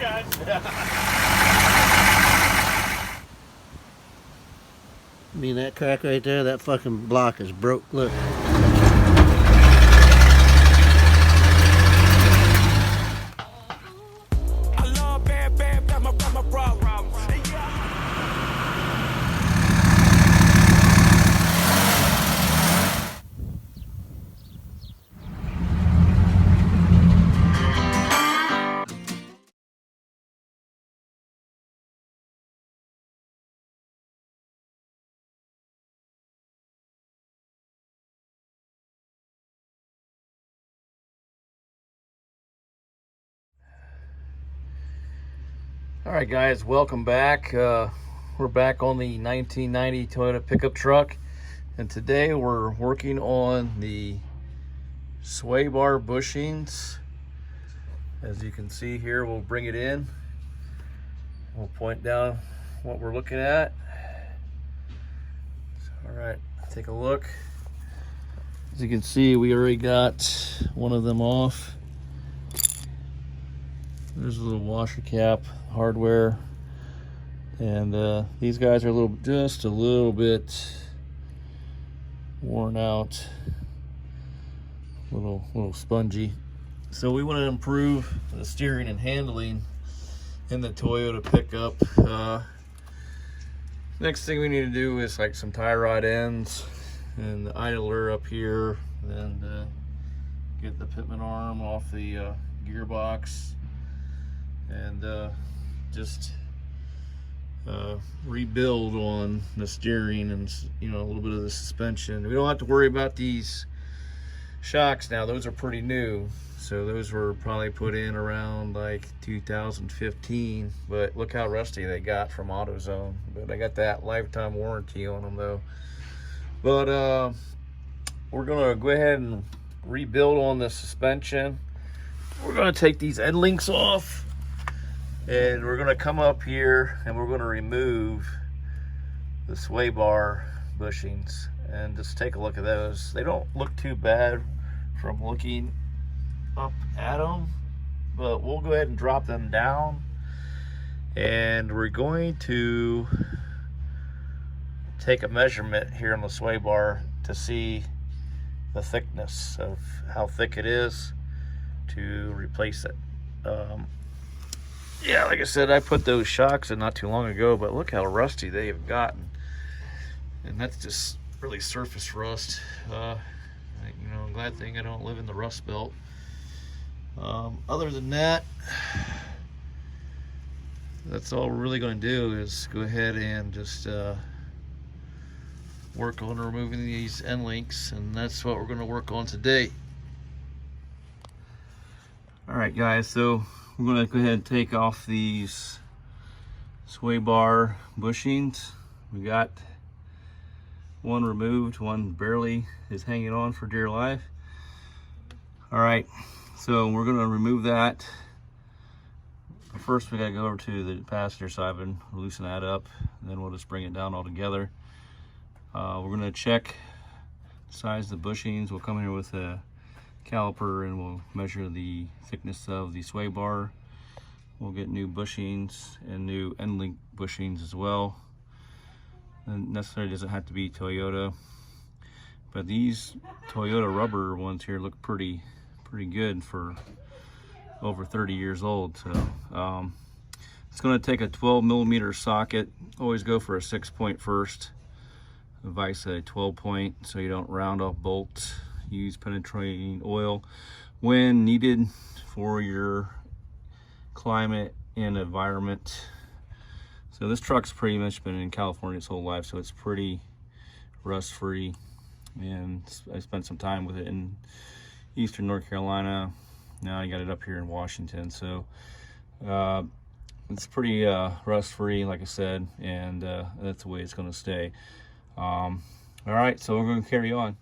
guys. I mean, that crack right there, that fucking block is broke. Look. I love bad, that's my problem. Alright guys, welcome back. We're back on the 1990 Toyota pickup truck, and today we're working on the sway bar bushings. As you can see here, we'll bring it in. We'll point down what we're looking at. Alright, take a look. As you can see, we already got one of them off. There's a little washer cap hardware, and these guys are just a little bit worn out, a little spongy. So we want to improve the steering and handling in the Toyota pickup. Next thing we need to do is like some tie rod ends and the idler up here, and get the pitman arm off the gearbox, and just rebuild on the steering and, you know, a little bit of the suspension. We don't have to worry about these shocks now. Those are pretty new, so those were probably put in around like 2015, but look how rusty they got from AutoZone. But I got that lifetime warranty on them though. But we're gonna go ahead and rebuild on the suspension. We're gonna take these end links off, and we're gonna come up here and we're gonna remove the sway bar bushings and just take a look at those. They don't look too bad from looking up at them, but we'll go ahead and drop them down, and we're going to take a measurement here on the sway bar to see the thickness of how thick it is to replace it. Yeah, like I said, I put those shocks in not too long ago, but look how rusty they have gotten. And that's just really surface rust. You know, glad thing I don't live in the Rust Belt. Other than that, that's all we're really going to do is go ahead and just work on removing these end links, and that's what we're going to work on today. Alright guys, so we're going to go ahead and take off these sway bar bushings. We got one removed, one barely is hanging on for dear life. Alright, so we're going to remove that. First we got to go over to the passenger side and loosen that up, and then we'll just bring it down all together. We're going to check the size of the bushings. We'll come here with a caliper and we'll measure the thickness of the sway bar. We'll get new bushings and new end link bushings as well. And necessarily doesn't have to be Toyota, but these Toyota rubber ones here look pretty good for over 30 years old. So it's going to take a 12mm socket. Always go for a 6-point first, vice a 12-point, so you don't round off bolts. Use penetrating oil when needed for your climate and environment. So this truck's pretty much been in California its whole life, so it's pretty rust free, and I spent some time with it in eastern North Carolina. Now I got it up here in Washington, so it's pretty rust free, like I said, and that's the way it's going to stay. All right, so we're going to carry on.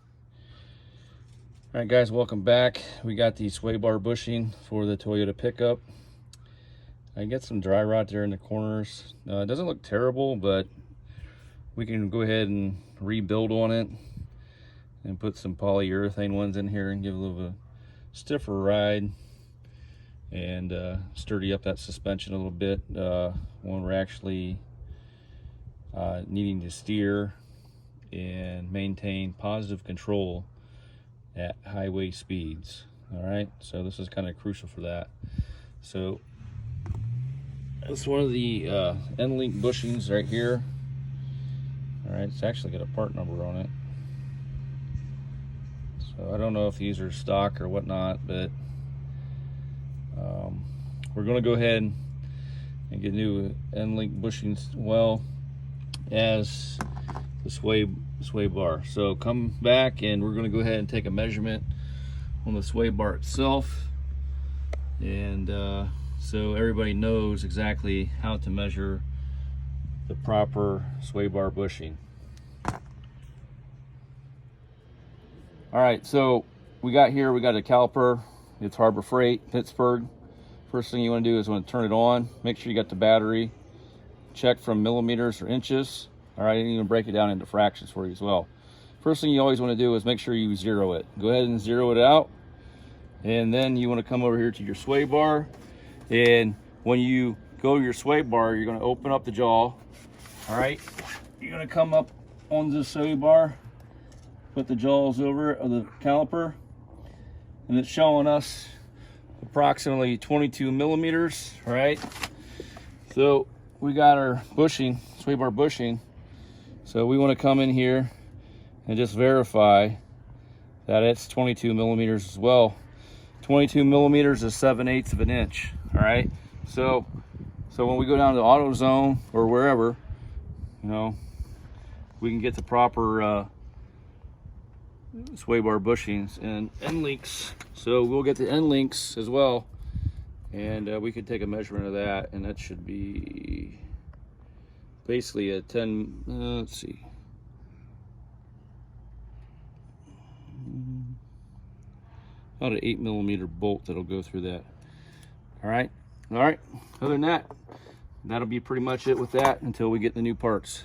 All right guys, welcome back. We got the sway bar bushing for the Toyota pickup. I get some dry rot there in the corners. It doesn't look terrible, but we can go ahead and rebuild on it and put some polyurethane ones in here and give a little bit stiffer ride. and sturdy up that suspension a little bit when we're actually needing to steer and maintain positive control at highway speeds. All right, so this is kind of crucial for that. So that's one of the end link bushings right here. All right, it's actually got a part number on it, so I don't know if these are stock or whatnot, but we're going to go ahead and get new end link bushings, well as the sway bar. So come back and we're going to go ahead and take a measurement on the sway bar itself, and so everybody knows exactly how to measure the proper sway bar bushing. All right, so we got a caliper. It's Harbor Freight, Pittsburgh. First thing you want to do is want to turn it on. Make sure you got the battery. Check from millimeters or inches. All right, and even break it down into fractions for you as well. First thing you always want to do is make sure you zero it. Go ahead and zero it out. And then you want to come over here to your sway bar. And when you go to your sway bar, you're going to open up the jaw. All right, you're going to come up on the sway bar, put the jaws over it, of the caliper, and it's showing us approximately 22 millimeters. All right, so we got our bushing, sway bar bushing. So we want to come in here and just verify that it's 22 millimeters as well. 22 millimeters is 7/8 of an inch. All right, so when we go down to AutoZone or wherever, you know, we can get the proper sway bar bushings and end links. So we'll get the end links as well, and we could take a measurement of that, and that should be basically a 10, let's see, about an 8 millimeter bolt that'll go through that. All right, other than that, that'll be pretty much it with that until we get the new parts.